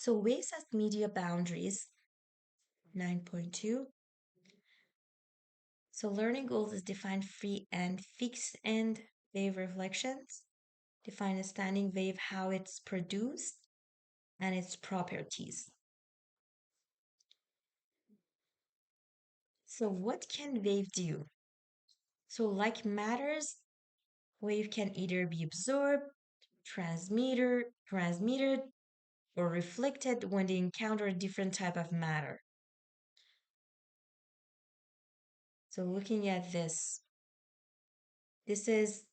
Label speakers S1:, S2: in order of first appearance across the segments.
S1: So waves as media boundaries, 9.2. So learning goals is define free and fixed end wave reflections, define a standing wave, how it's produced, and its properties. So what can wave do? So like matters, wave can either be absorbed, transmitted, or reflected when they encounter a different type of matter. So looking at this is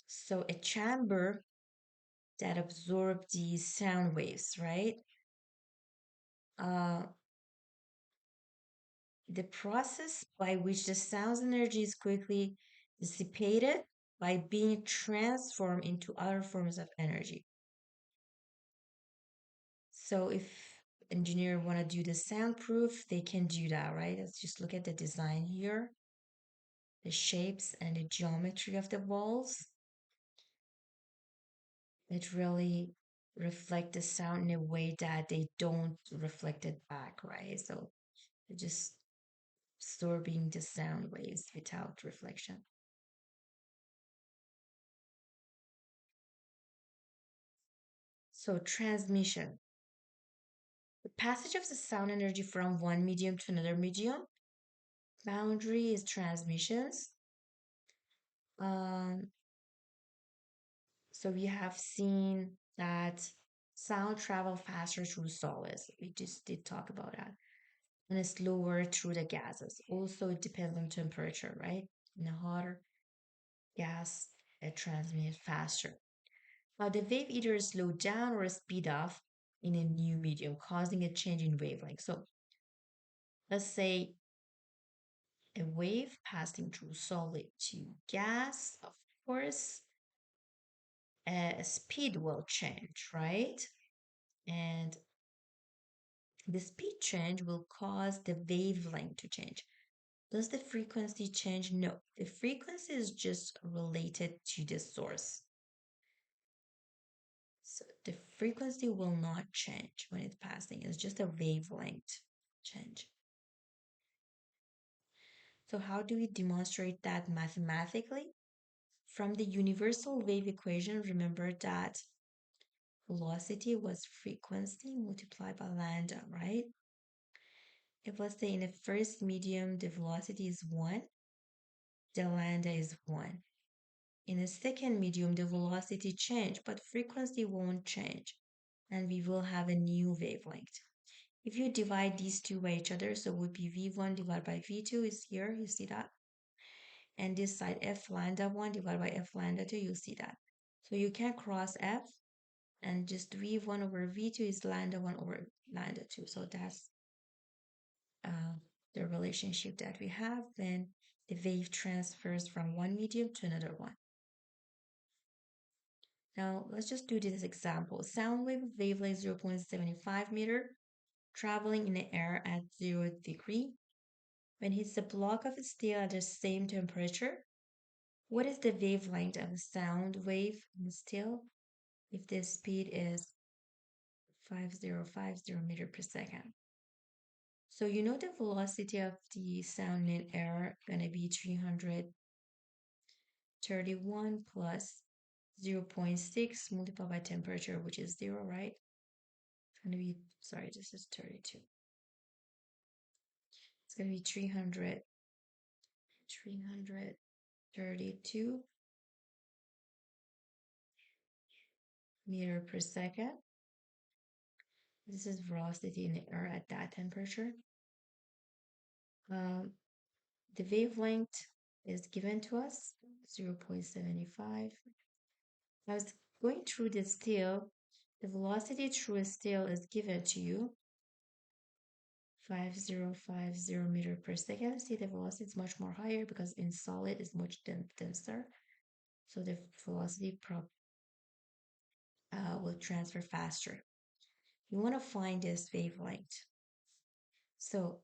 S1: so a chamber that absorbs these sound waves, right? Uh, the process by which the sound's energy is quickly dissipated by being transformed into other forms of energy. So if engineer want to do the soundproof, they can do that, right? Let's just look at the design here, the shapes and the geometry of the walls. It really reflect the sound in a way that they don't reflect it back, right? So they're just absorbing the sound waves without reflection. So transmission. The passage of the sound energy from one medium to another medium. Boundary is transmissions. Um, so we have seen that sound travel faster through solids. We just did talk about that. And it's slower through the gases. Also, it depends on temperature, right? In a hotter gas, it transmits faster. Now, the wave either slow down or speed up in a new medium, causing a change in wavelength. So let's say a wave passing through solid to gas, of course, speed will change, right? And the speed change will cause the wavelength to change. Does the frequency change? No, the frequency is just related to the source. So the frequency will not change when it's passing. It's just a wavelength change. So how do we demonstrate that mathematically? From the universal wave equation, remember that velocity was frequency multiplied by lambda, right? If let's say in the first medium, the velocity is 1, the lambda is 1. In the second medium, the velocity change, but frequency won't change, and we will have a new wavelength. If you divide these two by each other, so it would be V1 divided by V2 is here, you see that? And this side, F lambda 1 divided by F lambda 2, you see that. So you can cross F, and just V1 over V2 is lambda 1 over lambda 2. So that's uh, the relationship that we have when the wave transfers from one medium to another one. Now, let's just do this example. Sound wave wavelength 0.75 meter traveling in the air at 0 degree. When hits a block of steel at the same temperature, what is the wavelength of a sound wave in steel if the speed is 5050 meter per second? So you know the velocity of the sound in air gonna be 331 plus 0.6 multiplied by temperature, which is 0, right? It's gonna be, sorry, this is 32. It's gonna be 332 meter per second. This is velocity in the air at that temperature. Um, the wavelength is given to us, 0.75. Now it's going through the steel. The velocity through a steel is given to you, 5050 meter per second. See, the velocity is much more higher because in solid is much denser. So the velocity will transfer faster. You want to find this wavelength. So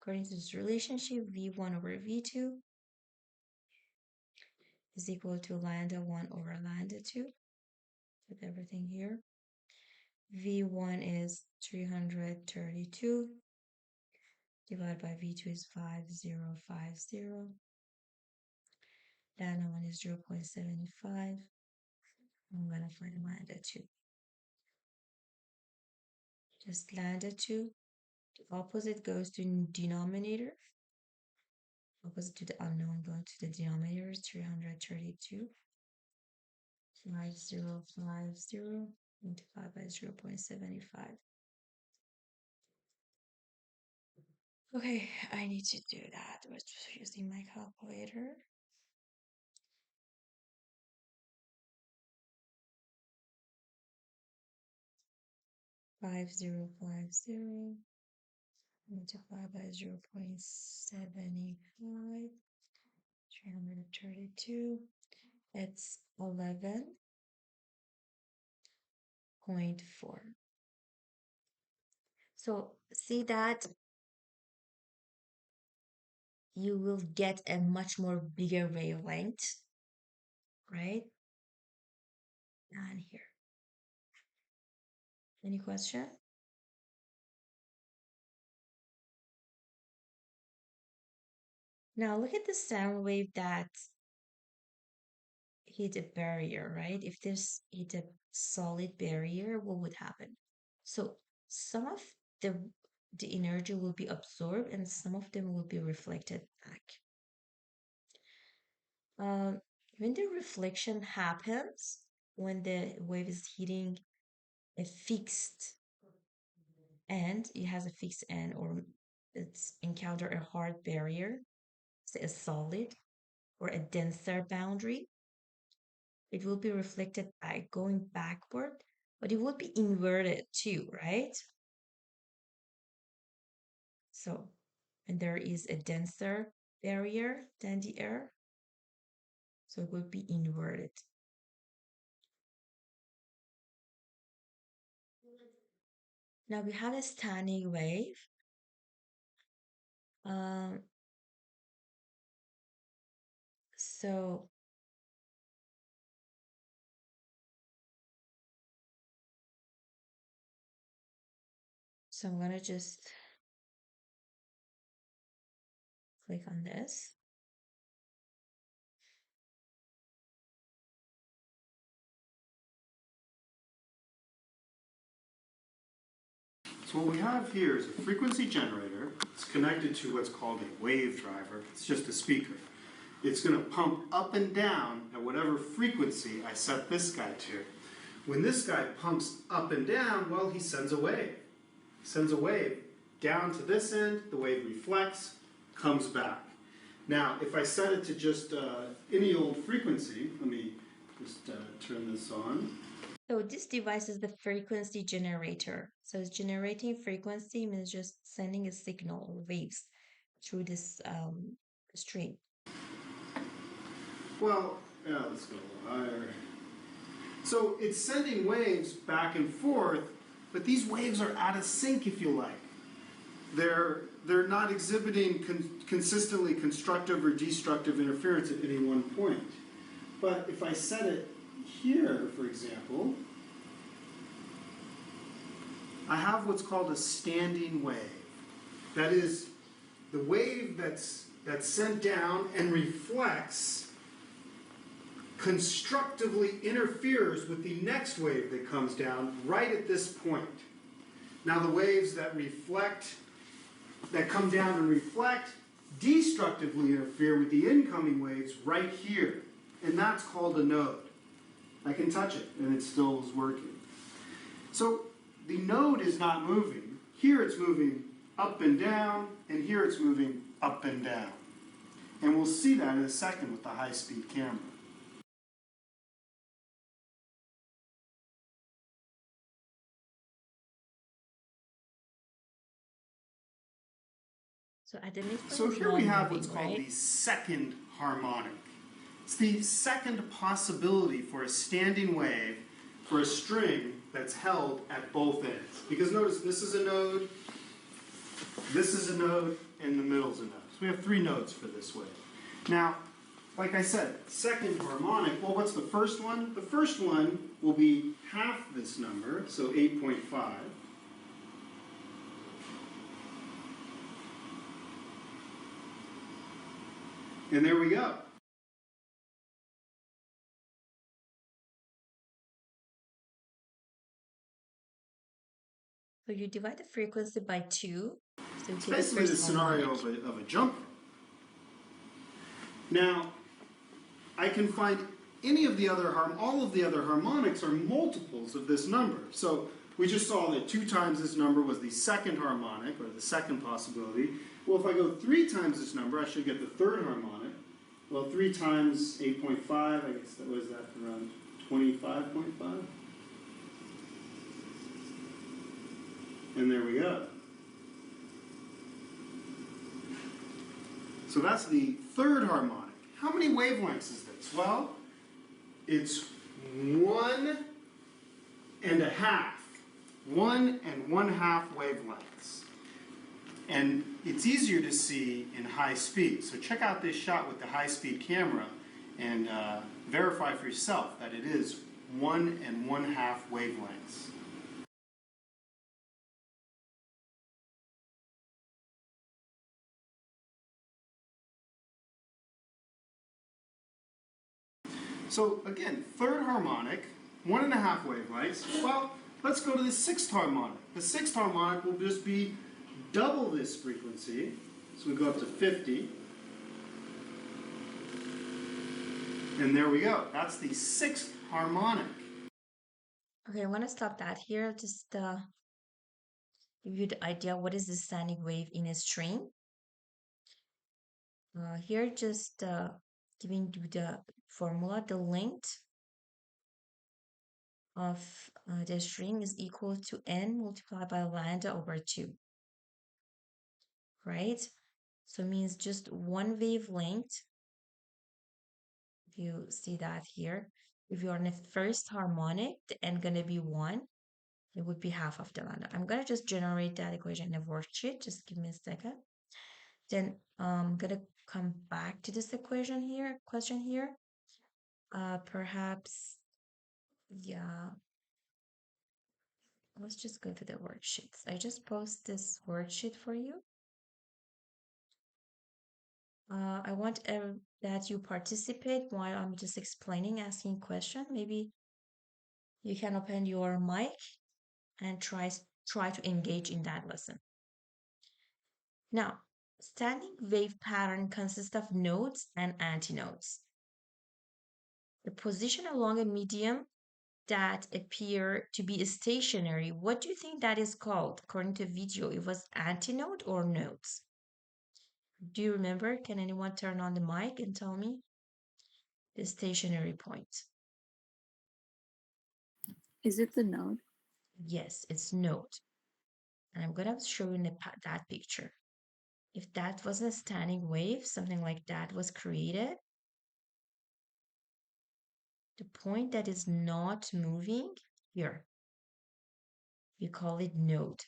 S1: according to this relationship, V1 over V2 is equal to lambda 1 over lambda 2. Put everything here. V1 is 332 divided by V2 is 5050. Lambda 1 is 0.75. I'm gonna find lambda 2. Just lambda 2. The opposite goes to denominator. Opposite to the unknown going to the denominator is 332. 5050 multiplied by 0.75. Okay, I need to do that using my calculator. Five zero five zero multiplied by 0.75, 332. It's 11.4. So see that you will get a much more bigger wavelength, right? And here. Any question? Now look at the sound wave that hit a barrier, right? If this hit a solid barrier, what would happen? So some of the energy will be absorbed and some of them will be reflected back. When the reflection happens, when the wave is hitting a fixed end, it has a fixed end, or it's encounter a hard barrier, say a solid or a denser boundary, it will be reflected back, going backward, but it will be inverted too, right? So when there is a denser barrier than the air, so it will be inverted. Now we have a standing wave. So I'm gonna just click on this.
S2: So what we have here is a frequency generator. It's connected to what's called a wave driver. It's just a speaker. It's going to pump up and down at whatever frequency I set this guy to. When this guy pumps up and down, well, he sends a wave. He sends a wave down to this end, the wave reflects, comes back. Now, if I set it to just any old frequency, let me just turn this on.
S1: So this device is the frequency generator. So it's generating frequency means just sending a signal or waves through this string.
S2: Well, yeah, let's go higher. So it's sending waves back and forth, but these waves are out of sync, if you like. They're not exhibiting consistently constructive or destructive interference at any one point. But if I set it here, for example, I have what's called a standing wave. That is, the wave that's sent down and reflects constructively interferes with the next wave that comes down right at this point. Now the waves that come down and reflect, destructively interfere with the incoming waves right here. And that's called a node. I can touch it and it still is working. So the node is not moving. Here it's moving up and down, and here it's moving up and down. And we'll see that in a second with the high-speed camera.
S1: So at the midpoint,
S2: so here we have what's called the second harmonic. It's the second possibility for a standing wave for a string that's held at both ends. Because notice, this is a node, and the middle's a node. So we have three nodes for this wave. Now, like I said, second harmonic, well, what's the first one? The first one will be half this number, so 8.5. And there we go.
S1: So you divide the frequency by 2. So you
S2: It's
S1: get the
S2: basically the
S1: first
S2: scenario
S1: harmonic.
S2: of a jumper. Now, I can find any of the other all of the other harmonics are multiples of this number. So we just saw that 2 times this number was the second harmonic, or the second possibility. Well, if I go 3 times this number, I should get the third harmonic. Well, 3 times 8.5, I guess that was that around 25.5. And there we go. So that's the third harmonic. How many wavelengths is this? Well, it's 1 and a half. 1 and 1/2 wavelengths. And it's easier to see in high speed. So check out this shot with the high speed camera and verify for yourself that it is 1 and 1/2 wavelengths. So again, third harmonic, 1.5 wavelengths. Well, let's go to the sixth harmonic. The sixth harmonic will just be double this frequency. So we go up to 50. And there we go. That's the sixth harmonic.
S1: Okay, I want to stop that here. Just give you the idea what is the standing wave in a string. Here, just giving you the formula. The length of the string is equal to n multiplied by lambda over 2, right? So it means just one wavelength. If you see that here, if you're on the first harmonic, the n gonna be 1. It would be half of the lambda. I'm gonna just generate that equation in a worksheet. Just give me a second. Then I'm gonna come back to this question here. Perhaps, yeah. Let's just go to the worksheets. I just post this worksheet for you. I want that you participate while I'm just explaining, asking question. Maybe you can open your mic and try to engage in that lesson. Now, standing wave pattern consists of nodes and antinodes. The position along a medium that appear to be stationary, what do you think that is called? According to video, it was antinode or nodes? Do you remember? Can anyone turn on the mic and tell me the stationary point?
S3: Is it the node?
S1: Yes, it's node. And I'm going to show you that picture. If that was a standing wave, something like that was created, the point that is not moving here, we call it node.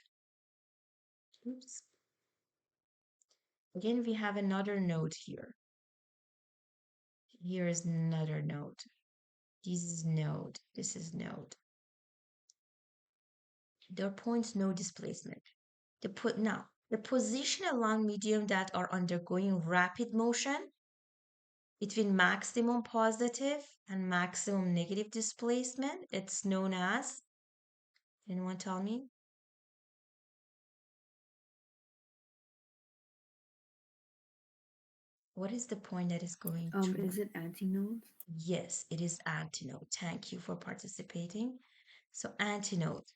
S1: Oops. Again, we have another node here. Here is another node. This is node. This is node. There are points, no displacement. Now, the position along medium that are undergoing rapid motion between maximum positive and maximum negative displacement, it's known as, anyone tell me? What is the point that is going to?
S3: Is it antinodes?
S1: Yes, it is antinode. Thank you for participating. So antinode.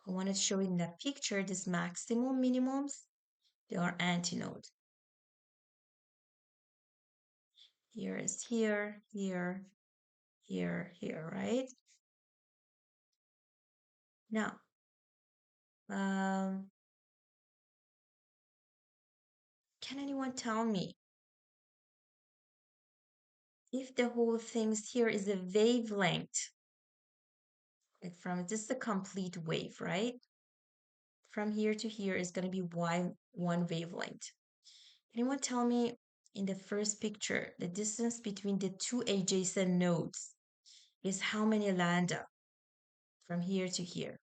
S1: I want to show in that picture this maximum minimums. They are antinode. Here is here, here, here, right? Now, can anyone tell me if the whole things here is a wavelength? Like from this is a complete wave, right? From here to here is going to be one wavelength. Anyone tell me in the first picture, the distance between the two adjacent nodes is how many lambda from here to here?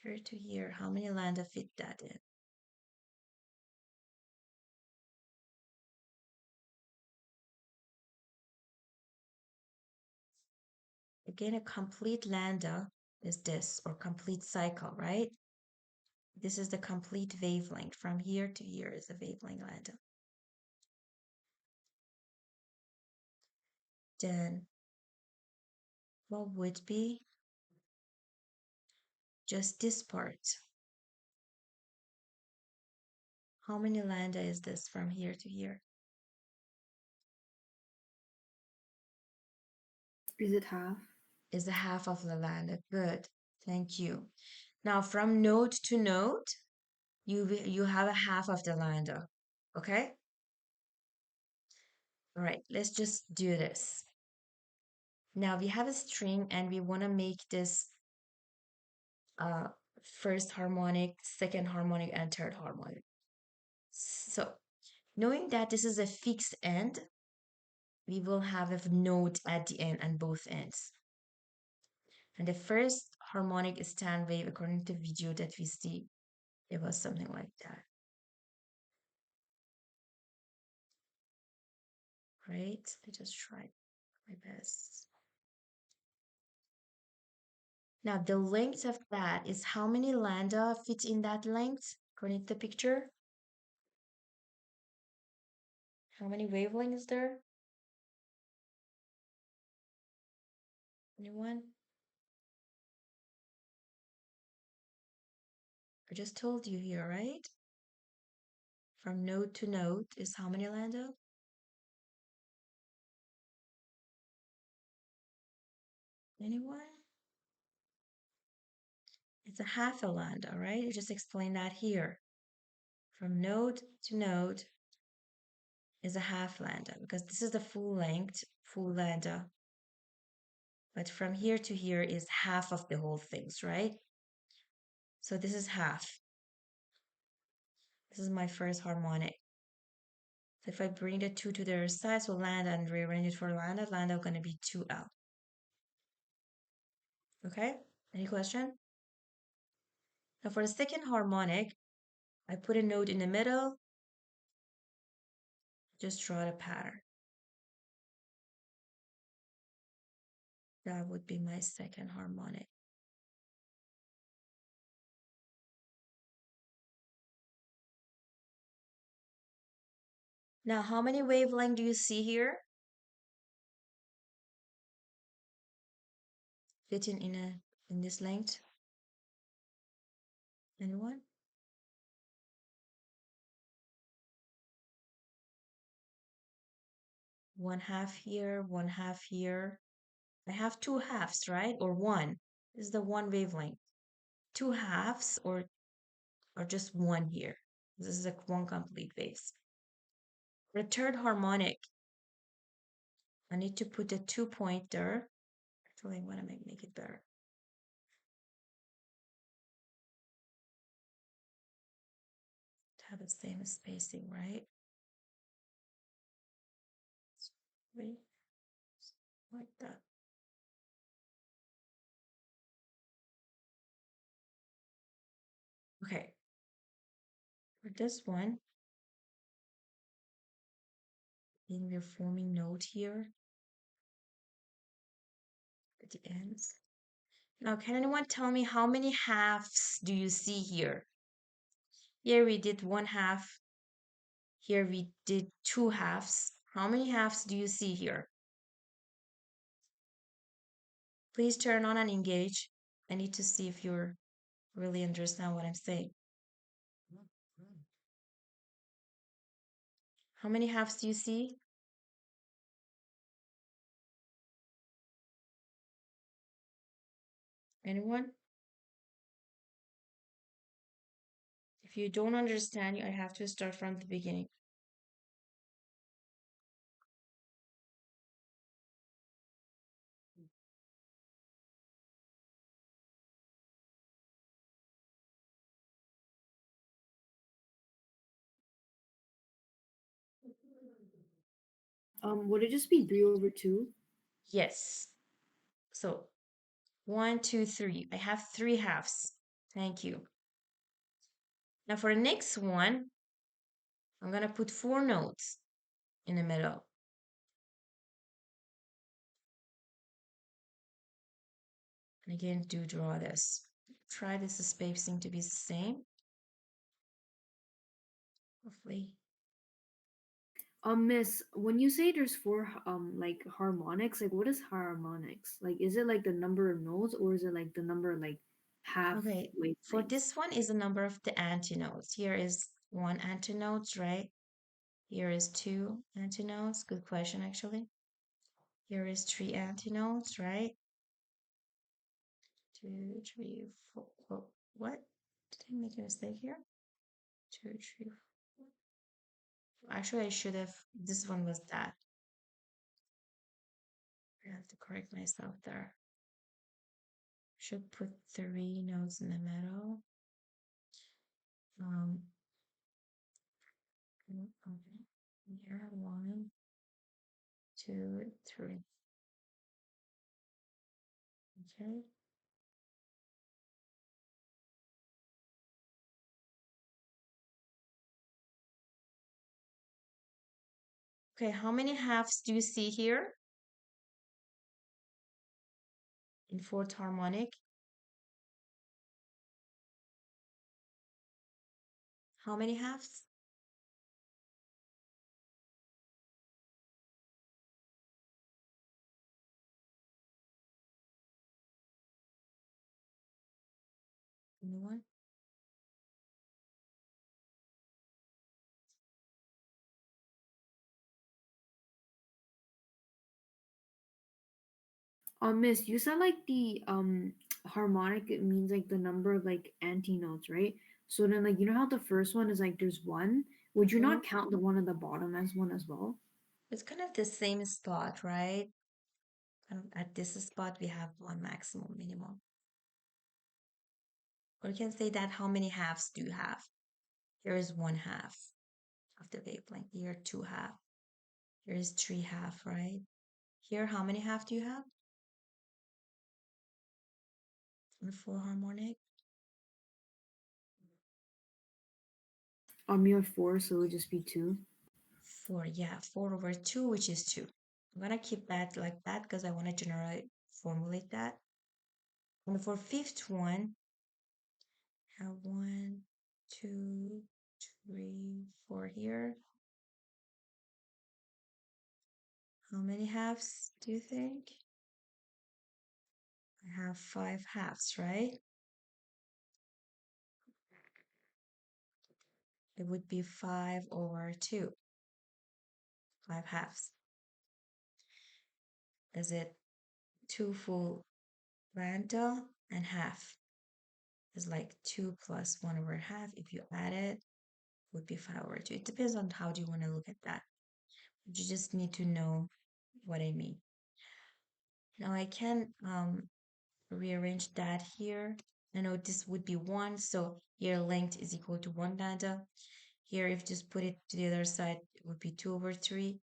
S1: Here to here, how many lambda fit that in? Again, a complete lambda is this, or complete cycle, right? This is the complete wavelength. From here to here is the wavelength lambda. Then what would be just this part? How many lambda is this from here to here?
S3: Is it half?
S1: Is a half of the lambda. Good. Thank you. Now from node to node, you have a half of the lambda. Okay? All right, let's just do this. Now we have a string and we want to make this first harmonic, second harmonic, and third harmonic. So knowing that this is a fixed end, we will have a note at the end and both ends. And the first harmonic stand wave, according to the video that we see, it was something like that. Right? I just tried my best. Now the length of that is how many lambda fit in that length, according to the picture? How many wavelengths there? Anyone? I just told you here, right? From node to node is how many lambda? Anyone? It's a half a lambda, right? I just explained that here. From node to node is a half lambda because this is the full length, full lambda. But from here to here is half of the whole things, right? So this is half. This is my first harmonic. So if I bring the 2 to the other side, so lambda and rearrange it for lambda, lambda is going to be 2L. Okay? Any question? Now for the second harmonic, I put a note in the middle. Just draw the pattern. That would be my second harmonic. Now, how many wavelength do you see here? Fitting in this length? Anyone? One half here, one half here. I have two halves, right? Or one. This is the one wavelength. Two halves or just one here. This is a one complete wave. For the third harmonic, I need to put a 2-pointer. Actually, I want to make it better. To have the same spacing, right? Three, like that. Okay. For this one, then we're forming note here at the ends. Now, can anyone tell me how many halves do you see here? Here we did one half. Here we did two halves. How many halves do you see here? Please turn on and engage. I need to see if you really understand what I'm saying. How many halves do you see? Anyone? If you don't understand, I have to start from the beginning.
S3: Would it just be 3/2?
S1: Yes. So 1, 2, 3. I have 3/2. Thank you. Now for the next one, I'm going to put 4 notes in the middle. And again, do draw this. Try this spacing to be the same. Hopefully.
S3: Miss, when you say there's four like harmonics, like what is harmonics? Like is it like the number of notes or is it like the number of like half
S1: Okay, for
S3: wavelengths?
S1: this one is the number of the antinodes. Here is 1 antinodes, right? Here is 2 antinodes. Good question, actually. Here is 3 antinodes, right? 2, 3, 4. Oh, what? Did I make a mistake here? 2, 3, 4. Actually, I should have. This one was that. I have to correct myself there. Should put 3 notes in the middle. Um, okay. Here, 1, 2, 3. Okay. Okay, how many halves do you see here in fourth harmonic? How many halves? Anyone?
S3: Miss, you said like the harmonic it means like the number of like antinodes, right? So then like you know how the first one is like there's one, would you
S1: Mhm.
S3: not count the one at the bottom as one as well?
S1: It's kind of the same spot, right? At this spot, we have one maximum, minimum. Or you can say that how many halves do you have? Here is 1/2 of the wavelength. Here, 2/2. Here is 3/2, right? Here, how many half do you have? The four harmonic?
S3: You have four, so it would just be two.
S1: 4, yeah, 4/2, which is 2. I'm gonna keep that like that because I want to generate, formulate that. And for fifth one, have 1, 2, 3, 4 here. How many halves do you think? I have 5/2, right? It would be 5/2, 5/2. Is it 2 full lambda and half? It's like 2 plus 1/2. If you add it, would be 5/2. It depends on how do you want to look at that. You just need to know what I mean. Now I can rearrange that here. I know this would be 1, so here length is equal to 1 lambda. Here, if you just put it to the other side, it would be 2/3.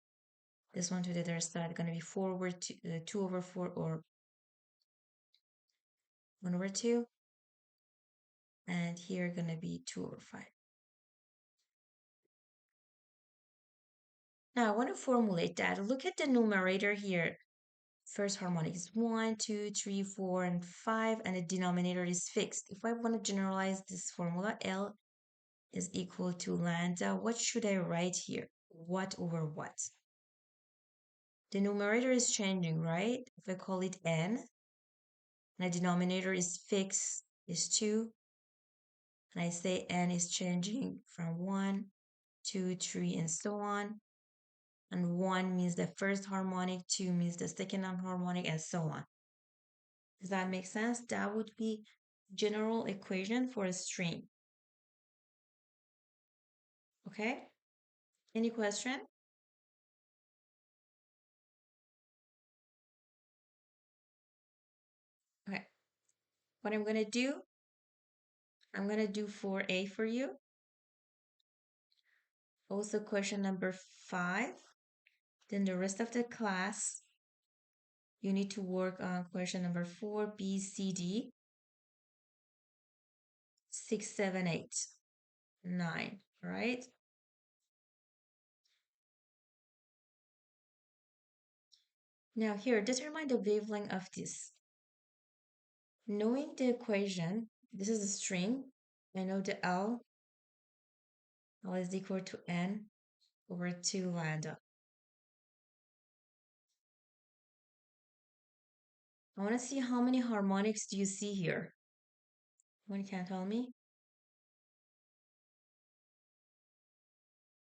S1: This one to the other side, going to be 2/4 or 1/2. And here going to be 2/5. Now I want to formulate that. Look at the numerator here. First harmonic is 1, 2, 3, 4, and 5, and the denominator is fixed. If I want to generalize this formula, L is equal to lambda, what should I write here? What over what? The numerator is changing, right? If I call it n, and the denominator is fixed, is 2, and I say n is changing from 1, 2, 3, and so on. And 1 means the first harmonic, 2 means the second harmonic, and so on. Does that make sense? That would be general equation for a string. Okay? Any question? Okay. What I'm going to do, I'm going to do 4A for you. Also question number 5. Then the rest of the class, you need to work on question number 4, B, C, D, 6, 7, 8, 9, all right? Now here, determine the wavelength of this. Knowing the equation, this is a string. I know the L is equal to N over 2 lambda. I want to see how many harmonics do you see here? One can tell me?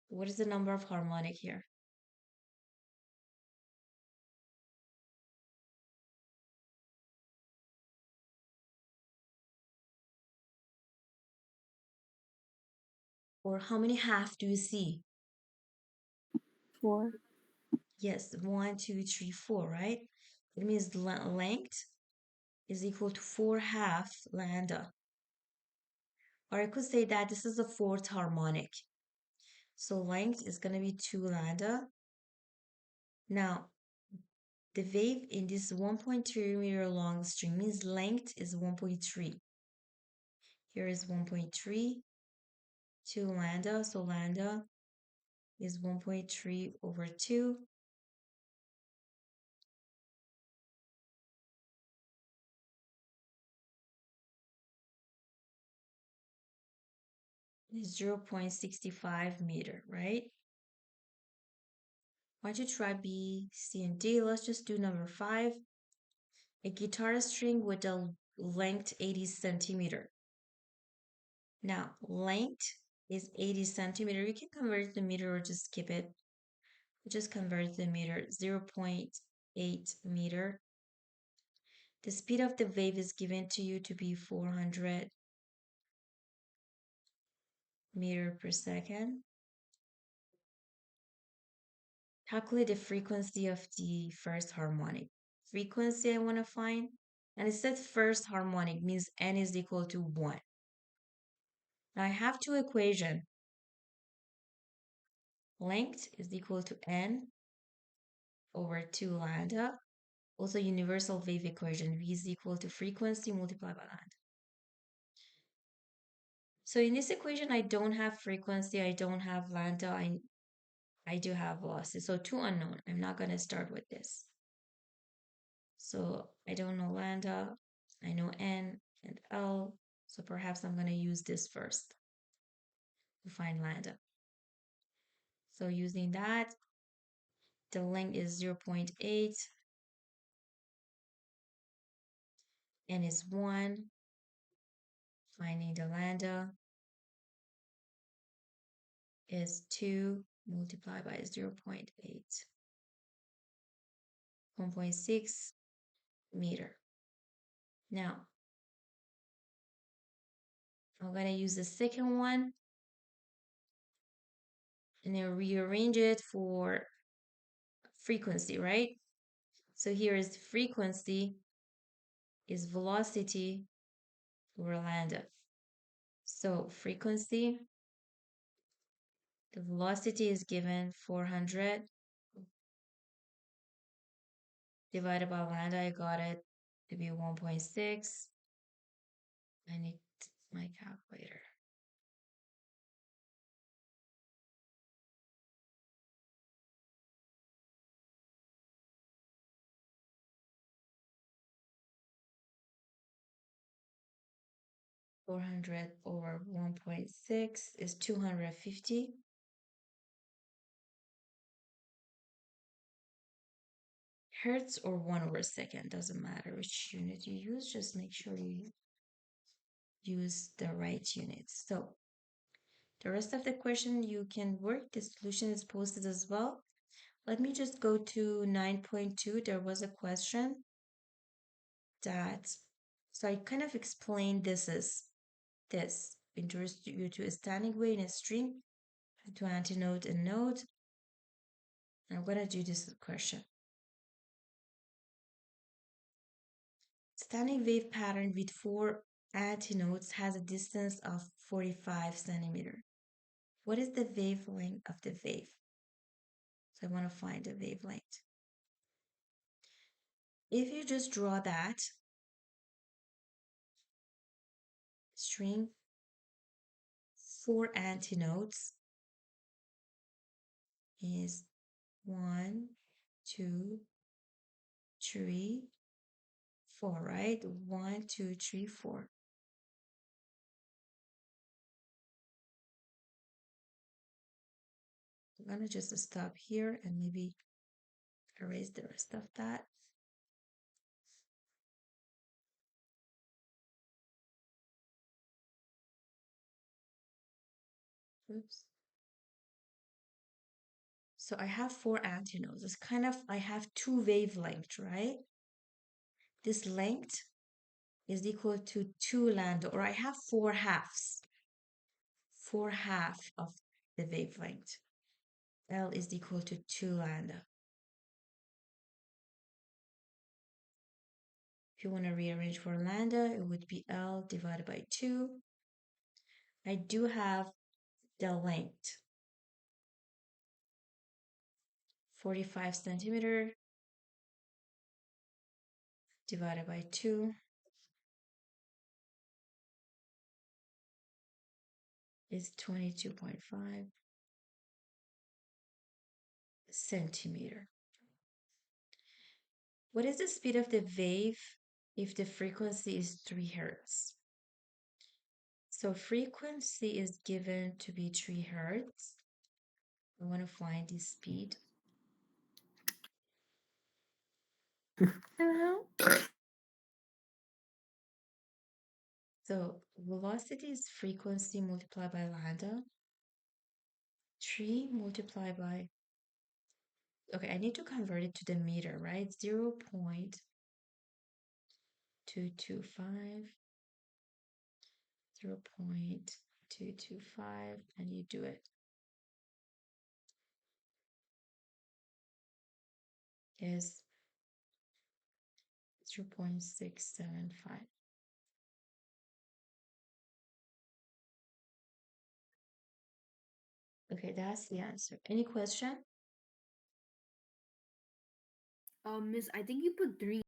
S1: What is the number of harmonic here? Or how many half do you see?
S3: 4.
S1: Yes, 1, 2, 3, 4, right? It means length is equal to 4 half lambda. Or I could say that this is the fourth harmonic. So length is going to be 2 lambda. Now, the wave in this 1.3 meter long string means length is 1.3. Here is 1.3, 2 lambda. So lambda is 1.3 over 2. Is 0.65 meter, right? Why don't you try B, C, and D? Let's just do number 5. A guitar string with a length 80 centimeter. Now, length is 80 centimeter. You can convert it to meter or just skip it. Just convert it to meter, 0.8 meter. The speed of the wave is given to you to be 400 meter per second. Calculate the frequency of the first harmonic. Frequency I want to find, and it said first harmonic means n is equal to 1. Now I have two equations. Length is equal to n over 2 lambda. Also universal wave equation, v is equal to frequency multiplied by lambda. So in this equation, I don't have frequency, I don't have lambda, I do have velocity. So two unknown. I'm not going to start with this. So I don't know lambda, I know n and l. So perhaps I'm going to use this first to find lambda. So using that, the length is 0.8, n is 1. Finding the lambda is 2 multiplied by 0.8, 1.6 meter. Now, I'm going to use the second one and then rearrange it for frequency, right? So here is frequency is velocity over lambda. So frequency, the velocity is given 400 divided by lambda. I got it to be 1.6. I need my calculator. 400 over 1.6 is 250. Hertz or 1 over second, doesn't matter which unit you use, just make sure you use the right units. So the rest of the question you can work, the solution is posted as well. Let me just go to 9.2. There was a question that, so I kind of explained this is this. Introduce you to a standing wave in a string, to antinode and node. I'm going to do this question. Standing wave pattern with 4 antinodes has a distance of 45 centimeter. What is the wavelength of the wave? So I want to find the wavelength. If you just draw that string, 4 antinodes is 1, 2, 3, 4, right? 1, 2, 3, 4. I'm gonna just stop here and maybe erase the rest of that. Oops. So I have 4 antinodes. It's kind of, I have 2 wavelengths, right? This length is equal to 2 lambda, or I have 4 halves. 4 half of the wavelength. L is equal to 2 lambda. If you want to rearrange for lambda, it would be L divided by 2. I do have the length, 45 centimeter divided by 2 is 22.5 centimeter. What is the speed of the wave if the frequency is 3 hertz? So frequency is given to be 3 hertz. I want to find the speed. So velocity is frequency multiplied by lambda. 3 multiplied by, okay, I need to convert it to the meter, right? 0.225, 0.225, and you do it. Is 0.675. Okay, that's the answer. Any question?
S3: Miss, I think you put 3.